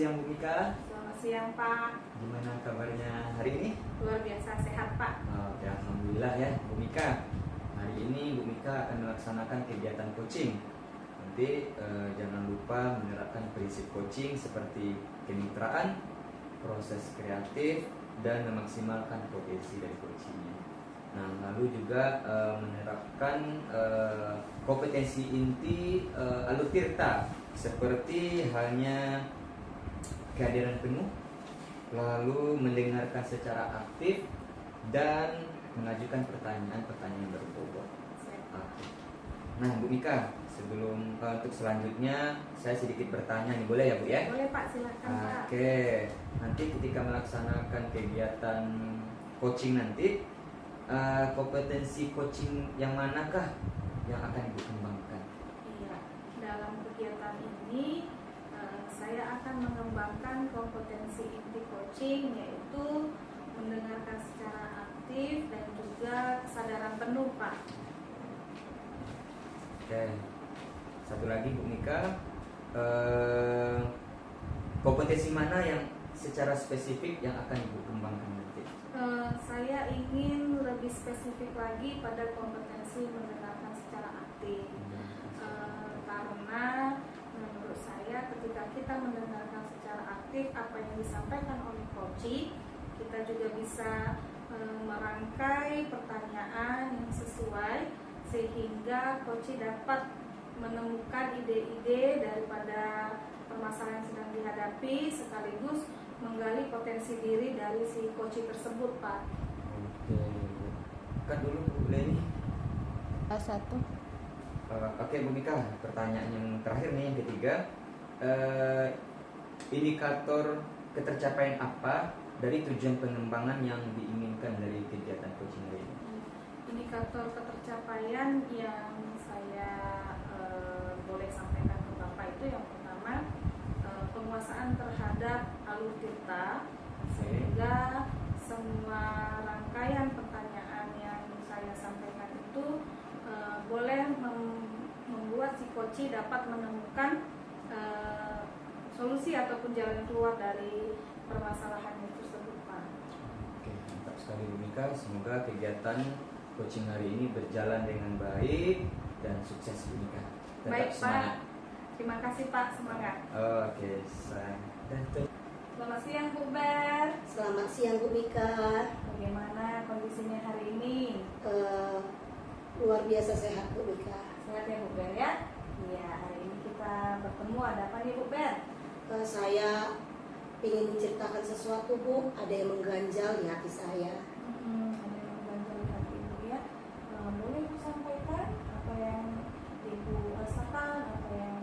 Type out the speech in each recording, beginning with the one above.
siang Bu Mika. Selamat siang Pak. Gimana kabarnya hari ini? Luar biasa sehat Pak. Oke, alhamdulillah ya Bu Mika. Hari ini Bu Mika akan melaksanakan kegiatan coaching. Nanti jangan lupa menerapkan prinsip coaching seperti kemitraan, proses kreatif, dan memaksimalkan potensi dari coachingnya. Nah, lalu juga menerapkan kompetensi inti Alutirta seperti halnya kehadiran penuh, lalu mendengarkan secara aktif dan mengajukan pertanyaan-pertanyaan berbobot. Oke. Nah, Bu Mika, sebelum untuk selanjutnya saya sedikit bertanya nih, boleh ya Bu ya? Boleh Pak, silakan Pak. Oke, nanti ketika melaksanakan kegiatan coaching nanti, kompetensi coaching yang manakah yang akan Ibu kembangkan? Iya, dalam kegiatan ini saya akan mengembangkan kompetensi inti coaching, yaitu mendengarkan secara aktif dan juga kesadaran penuh Pak. Oke, satu lagi Bu Mika, kompetensi mana yang secara spesifik yang akan Ibu kembangkan nanti? Saya ingin lebih spesifik lagi pada kompetensi mendengarkan secara aktif, karena menurut saya ketika kita mendengarkan secara aktif apa yang disampaikan oleh coach, kita juga bisa merangkai pertanyaan yang sesuai sehingga coach dapat menemukan ide-ide daripada permasalahan yang sedang dihadapi sekaligus menggali potensi diri dari si coach tersebut Pak. Oke, kan dulu Bu Leni. Satu. Oke Bu Mika, pertanyaan yang terakhir nih, yang ketiga, indikator ketercapaian apa dari tujuan pengembangan yang diinginkan dari kegiatan coaching ini? Indikator ketercapaian yang saya boleh sampaikan ke Bapak itu yang pertama, penguasaan terhadap Alutirta, sehingga semua rangkaian pertanyaan yang saya sampaikan itu boleh membuat si coach dapat menemukan solusi ataupun jalan keluar dari permasalahan tersebut Pak. Oke, mantap sekali Bu Mika. Semoga kegiatan coaching hari ini berjalan dengan baik dan sukses Bu Mika. Tetap Baik semangat. Pak, terima kasih Pak, semangat. Oke, Selamat siang Bu Ber. Selamat siang Bu Mika. Bagaimana kondisinya hari ini? Luar biasa sehat Bu Mika. Sehat ya Bu Ber ya? Iya, hari ini kita bertemu, ada apa nih Bu Ber? Saya ingin menceritakan sesuatu Bu. Ada yang mengganjal di hati saya. Ada yang mengganjal di hati Ibu ya? Boleh Ibu sampaikan apa yang Ibu rasakan, apa yang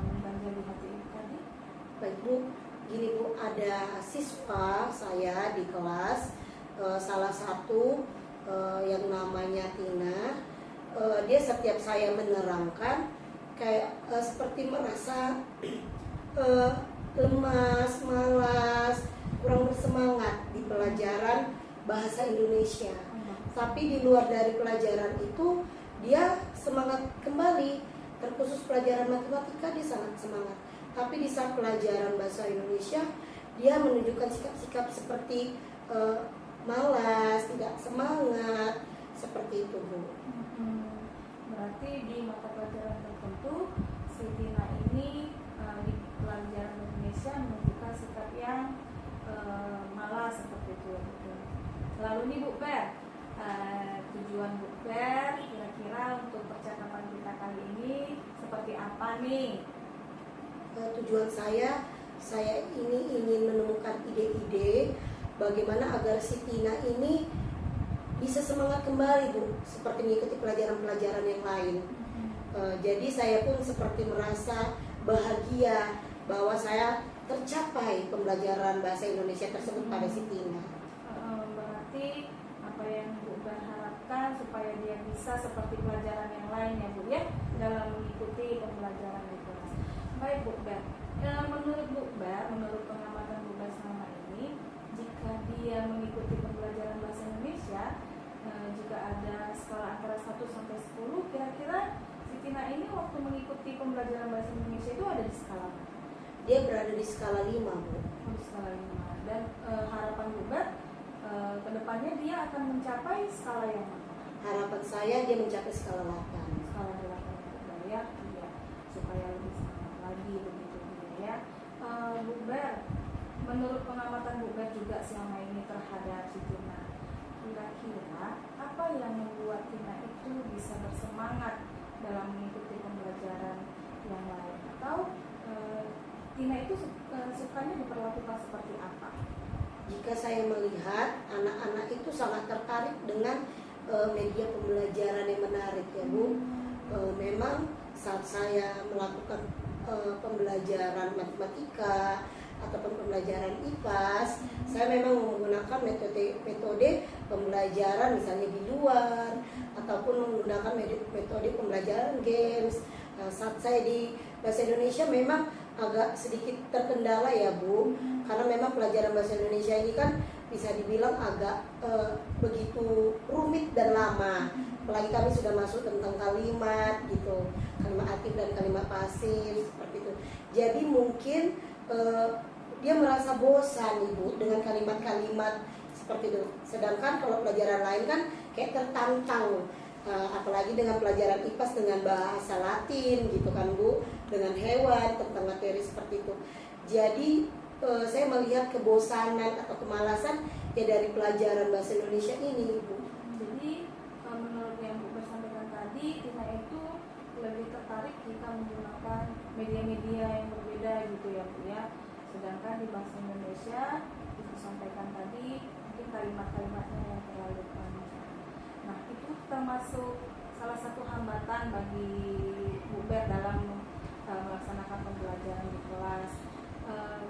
mengganjal di hati Ibu tadi? Baik Bu, gini Bu, ada siswa saya di kelas, salah satu yang namanya Tina. Dia setiap saya menerangkan kayak seperti merasa lemas, malas, kurang bersemangat di pelajaran bahasa Indonesia. Tapi di luar dari pelajaran itu dia semangat kembali. Terkhusus pelajaran matematika dia sangat semangat. Tapi di saat pelajaran bahasa Indonesia dia menunjukkan sikap-sikap seperti malas, tidak semangat, seperti itu Bu. Berarti di mata pelajaran tertentu si Tina ini di pelajaran Indonesia menunjukkan sikap yang malas seperti itu ya Bu. Lalu nih Bu Ber, tujuan Bu Ber kira-kira untuk percakapan kita kali ini seperti apa nih? Tujuan saya ini ingin menemukan ide-ide bagaimana agar si Tina ini bisa semangat kembali Bu, seperti mengikuti pelajaran-pelajaran yang lain. Jadi saya pun seperti merasa bahagia bahwa saya tercapai pembelajaran bahasa Indonesia tersebut pada si Tina. Berarti apa yang Bu Ber harapkan supaya dia bisa seperti pelajaran yang lain ya Bu ya, dalam mengikuti pembelajaran di kelas. Baik Bu Ber, menurut Bu Ber, menurut pengamatan Bu Ber selama ini, jika dia mengikuti pembelajaran bahasa Indonesia, jika ada skala antara 1 sampai 10, kira-kira si Tina ini waktu mengikuti pembelajaran bahasa Indonesia itu ada di skala mana? dia berada di skala 5, Bu. Skala 5. Dan harapan Bu Ber kedepannya dia akan mencapai skala yang mana? Harapan saya dia mencapai skala 8. Skala 8 Bu ya, iya, supaya lebih semangat lagi begitu Bu ya. Bu Ber, menurut pengamatan Bu Ber juga selama ini terhadap si Tina, kira-kira apa yang membuat Tina itu bisa bersemangat dalam mengikuti pembelajaran yang lain, atau Tina itu sukanya diperlakukan seperti apa? Jika saya melihat anak-anak itu sangat tertarik dengan media pembelajaran yang menarik ya Bu. Memang saat saya melakukan pembelajaran matematika ataupun pembelajaran IPAS, saya memang menggunakan metode pembelajaran misalnya di luar ataupun menggunakan metode pembelajaran games. Saat saya di bahasa Indonesia memang agak sedikit terkendala ya Bu, karena memang pelajaran bahasa Indonesia ini kan bisa dibilang agak begitu rumit dan lama. Apalagi kami sudah masuk tentang kalimat gitu, kalimat aktif dan kalimat pasif seperti itu. Jadi mungkin dia merasa bosan Ibu dengan kalimat-kalimat seperti itu. Sedangkan kalau pelajaran lain kan kayak tertantang, apalagi dengan pelajaran IPAS dengan bahasa Latin gitu kan Bu, dengan hewan, tentang materi seperti itu. Jadi saya melihat kebosanan atau kemalasan ya dari pelajaran bahasa Indonesia ini Bu. Jadi menurut yang Bu sampaikan tadi, Tina itu lebih tertarik jika menggunakan media-media yang berbeda gitu ya Bu ya. Sedangkan di bahasa Indonesia Ibu sampaikan tadi mungkin kalimat-kalimatnya yang terlalu panjang. Nah itu termasuk salah satu hambatan bagi Bu Ber dalam melaksanakan pembelajaran di kelas.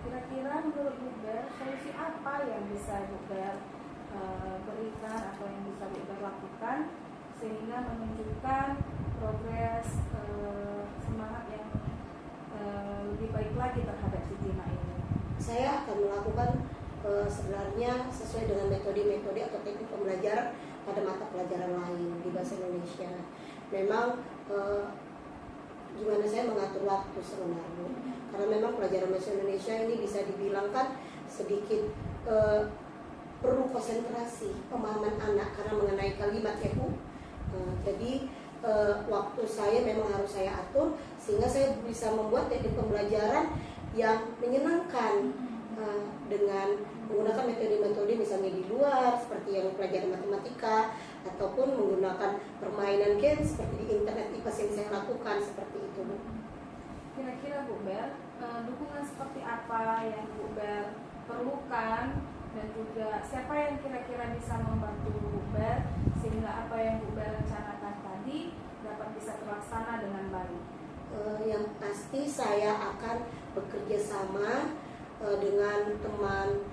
Kira-kira menurut Bu Ber, solusi apa yang bisa Bu Ber berikan atau yang bisa Bu Ber lakukan sehingga menunjukkan progres semangat yang lebih baik lagi terhadap si Tina ini? Saya akan melakukan sebenarnya sesuai dengan metode-metode atau teknik pembelajaran pada mata pelajaran lain di bahasa Indonesia. Memang gimana saya mengatur waktu sebenarnya, karena memang pelajaran bahasa Indonesia ini bisa dibilangkan sedikit perlu konsentrasi pemahaman anak karena mengenai kalimat ya Bu. Jadi waktu saya memang harus saya atur sehingga saya bisa membuat teknik pembelajaran yang menyenangkan dengan menggunakan metode-metode misalnya di luar seperti yang pelajaran matematika ataupun menggunakan permainan game seperti di internet IPAS yang saya lakukan seperti itu Bu. Kira-kira Bu Ber, dukungan seperti apa yang Bu Ber perlukan dan juga siapa yang kira-kira bisa membantu Bu Ber sehingga apa yang Bu Ber rencanakan tadi dapat bisa terlaksana dengan baik? Yang pasti saya akan bekerja sama dengan teman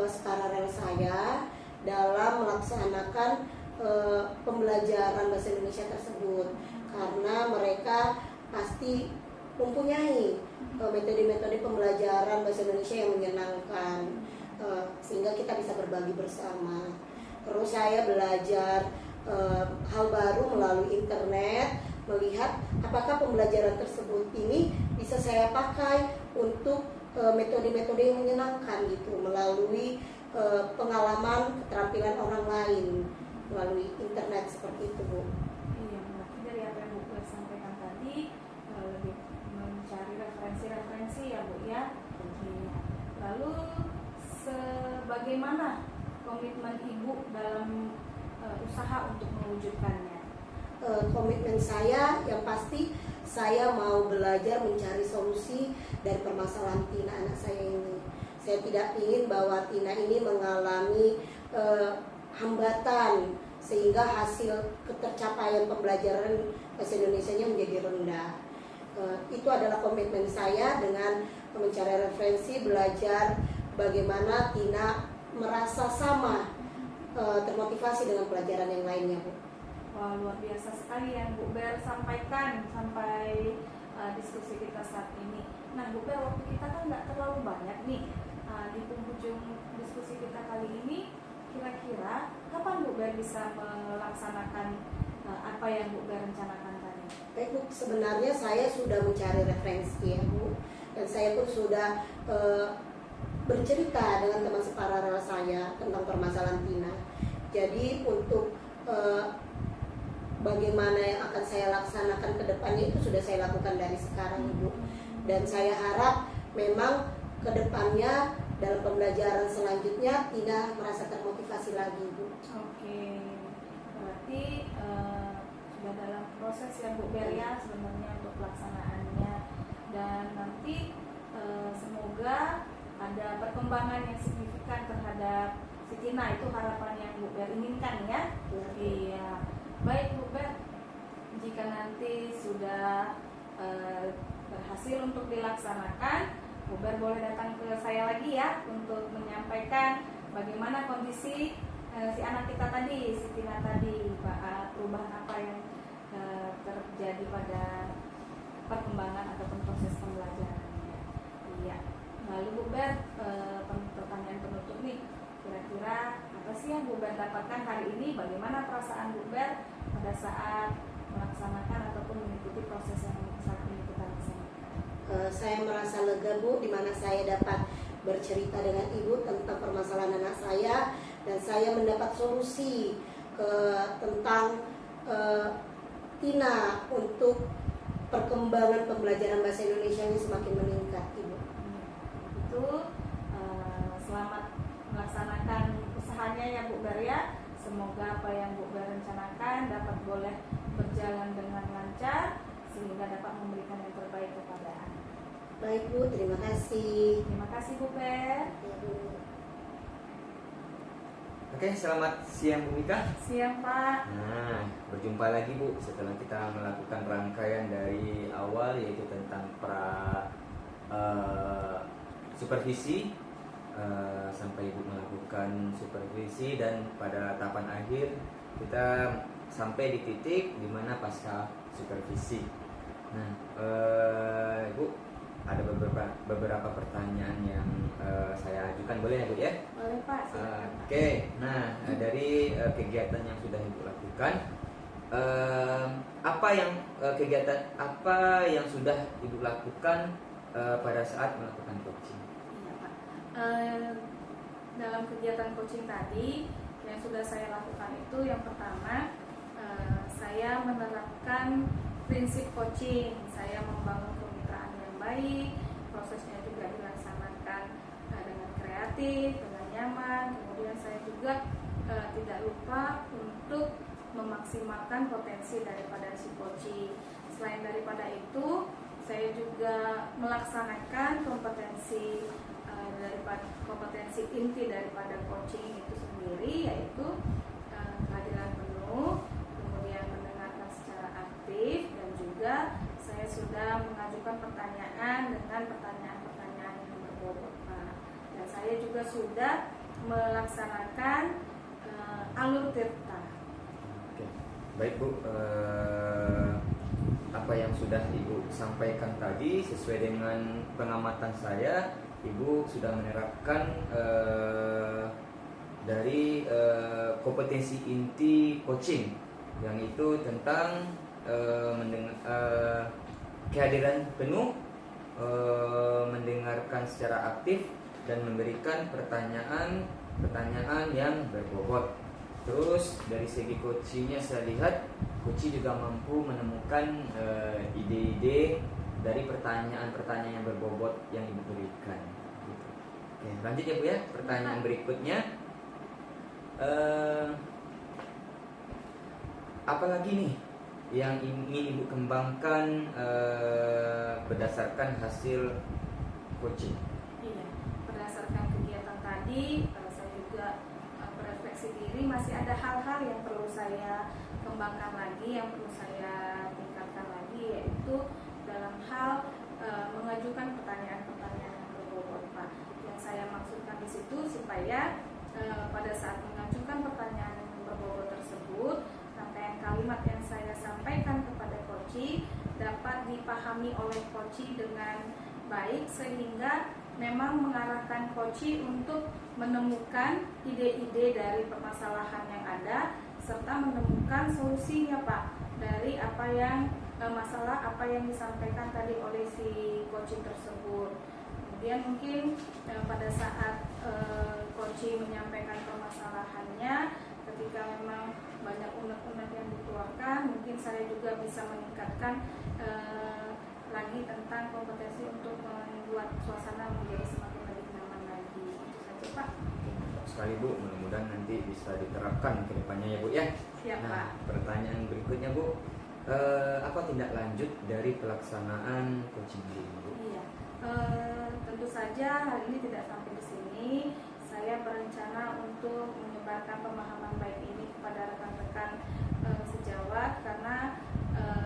separalel saya dalam melaksanakan pembelajaran bahasa Indonesia tersebut, karena mereka pasti mempunyai metode-metode pembelajaran bahasa Indonesia yang menyenangkan, sehingga kita bisa berbagi bersama. Terus saya belajar hal baru melalui internet, melihat apakah pembelajaran tersebut ini bisa saya pakai untuk metode-metode yang menyenangkan gitu, melalui pengalaman keterampilan orang lain melalui internet seperti itu Bu. Iya, berarti dari apa yang Bu sampaikan tadi lebih mencari referensi-referensi ya Bu ya. Iya. Lalu sebagaimana komitmen Ibu dalam usaha untuk mewujudkannya? Komitmen saya yang pasti saya mau belajar mencari solusi dari permasalahan Tina anak saya ini. Saya tidak ingin bahwa Tina ini mengalami hambatan sehingga hasil ketercapaian pembelajaran bahasa Indonesianya menjadi rendah. Itu adalah komitmen saya dengan mencari referensi, belajar bagaimana Tina merasa sama termotivasi dengan pelajaran yang lainnya Bu. Wah, luar biasa sekali yang Bu Ber sampaikan sampai diskusi kita saat ini. Nah Bu Ber, waktu kita kan nggak terlalu banyak nih. Di penghujung diskusi kita kali ini, kira-kira kapan Bu Ber bisa melaksanakan apa yang Bu Ber rencanakan tadi? Baik Bu, sebenarnya saya sudah mencari referensi ya Bu, dan saya pun sudah bercerita dengan teman separalel saya tentang permasalahan Tina. Jadi untuk bagaimana yang akan saya laksanakan ke depannya itu sudah saya lakukan dari sekarang, Ibu. Dan saya harap memang ke depannya dalam pembelajaran selanjutnya Tina merasa termotivasi lagi, Ibu. Oke, berarti sudah dalam proses ya Bu Beria sebenarnya untuk pelaksanaannya, dan nanti semoga ada perkembangan yang signifikan terhadap si Tina, itu harapan yang Bu Ber inginkan ya. Iya, baik Bu Ber, jika nanti sudah berhasil untuk dilaksanakan, Bu Ber boleh datang ke saya lagi ya untuk menyampaikan bagaimana kondisi si anak kita tadi, si Tina tadi, perubahan apa yang terjadi pada perkembangan ataupun proses pembelajarannya. Iya. Lalu Bu Ber, pertanyaan penutup nih, kira-kira apa sih yang Bu Ber dapatkan hari ini? Bagaimana perasaan Bu Ber pada saat melaksanakan ataupun mengikuti proses yang saat ini kita laksanakan? Saya merasa lega, Bu, di mana saya dapat bercerita dengan Ibu tentang permasalahan anak saya, dan saya mendapat solusi tentang Tina untuk perkembangan pembelajaran bahasa Indonesia ini semakin meningkat, Ibu. Itu selamat melaksanakan usahanya ya Bu Ber ya. Semoga apa yang Bu Ber rencanakan dapat boleh berjalan dengan lancar sehingga dapat memberikan yang terbaik kepada anak. Baik, Bu, terima kasih. Terima kasih Bu Ber. Ya, Bu. Oke, selamat siang Bu Mika. Siang Pak. Nah, berjumpa lagi Bu setelah kita melakukan rangkaian dari awal, yaitu tentang supervisi sampai Ibu melakukan supervisi, dan pada tahapan akhir kita sampai di titik dimana pasca supervisi. Nah, Ibu, ada beberapa pertanyaan yang saya ajukan, boleh ya Bu ya? Boleh Pak. Silakan, Pak. Oke, nah dari kegiatan yang sudah Ibu lakukan, kegiatan apa yang sudah Ibu lakukan pada saat melakukan coaching? Iya Pak. Dalam kegiatan coaching tadi yang sudah saya lakukan itu, yang pertama saya menerapkan prinsip coaching. Saya membangun kemitraan yang baik, prosesnya juga dilaksanakan dengan kreatif, dengan nyaman. Kemudian saya juga tidak lupa untuk memaksimalkan potensi daripada si coaching. Selain daripada itu, saya juga melaksanakan kompetensi inti daripada coaching itu sendiri, yaitu kehadiran penuh, kemudian mendengarkan secara aktif, dan juga saya sudah mengajukan pertanyaan dengan pertanyaan-pertanyaan yang berbobot, Pak. Dan saya juga sudah melaksanakan alur tirta. Oke, baik Bu. Apa yang sudah Ibu sampaikan tadi sesuai dengan pengamatan saya, Ibu sudah menerapkan dari kompetensi inti coaching, yang itu tentang kehadiran penuh, mendengarkan secara aktif, dan memberikan pertanyaan yang berbobot. Terus dari segi coachingnya saya lihat coach juga mampu menemukan ide-ide dari pertanyaan-pertanyaan yang berbobot yang Ibu berikan. Gitu. Oke, lanjut ya Bu ya. Pertanyaan berikutnya, apa lagi nih yang ingin Ibu kembangkan berdasarkan hasil coaching? Iya, berdasarkan kegiatan tadi, saya juga berefleksi diri, masih ada hal-hal yang perlu saya kembangkan lagi, yang perlu saya tingkatkan lagi, yaitu dalam hal mengajukan pertanyaan-pertanyaan yang berbobot, Pak. Yang saya maksudkan di situ supaya pada saat mengajukan pertanyaan yang berbobot tersebut, rangkaian kalimat yang saya sampaikan kepada coach dapat dipahami oleh coach dengan baik, sehingga memang mengarahkan coach untuk menemukan ide-ide dari permasalahan yang ada serta menemukan solusinya, Pak. dari apa yang masalah apa yang disampaikan tadi oleh si coaching tersebut. Kemudian mungkin pada saat coaching menyampaikan permasalahannya, ketika memang banyak unek-unek yang dikeluarkan, mungkin saya juga bisa meningkatkan lagi tentang kompetensi untuk membuat suasana menjadi semakin lebih nyaman lagi. Itu saja Pak. Mantap sekali Bu, mudah-mudahan nanti bisa diterapkan ke depannya ya Bu ya. Siap Pak. Nah, pertanyaan berikutnya Bu, apa tindak lanjut dari pelaksanaan coaching ini Bu? Iya, tentu saja hal ini tidak sampai di sini. Saya berencana untuk menyebarkan pemahaman baik ini kepada rekan-rekan sejawat, karena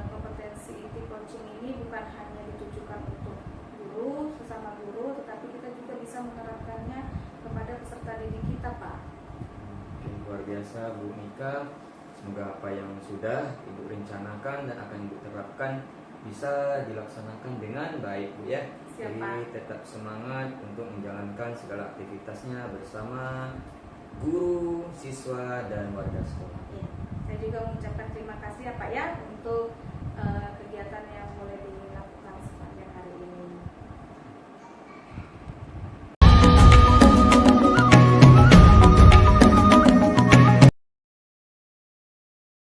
kompetensi IT coaching ini bukan hanya ditujukan untuk guru, sesama guru, tetapi kita juga bisa menerapkannya kepada peserta didik kita, Pak. Oke, luar biasa Bu Mika. Semoga apa yang sudah Ibu rencanakan dan akan Ibu terapkan bisa dilaksanakan dengan baik Bu ya. Siap, Jadi Pak. tetap semangat untuk menjalankan segala aktivitasnya bersama guru, siswa, dan warga sekolah. Iya. Saya juga mengucapkan terima kasih ya Pak ya untuk kegiatan yang boleh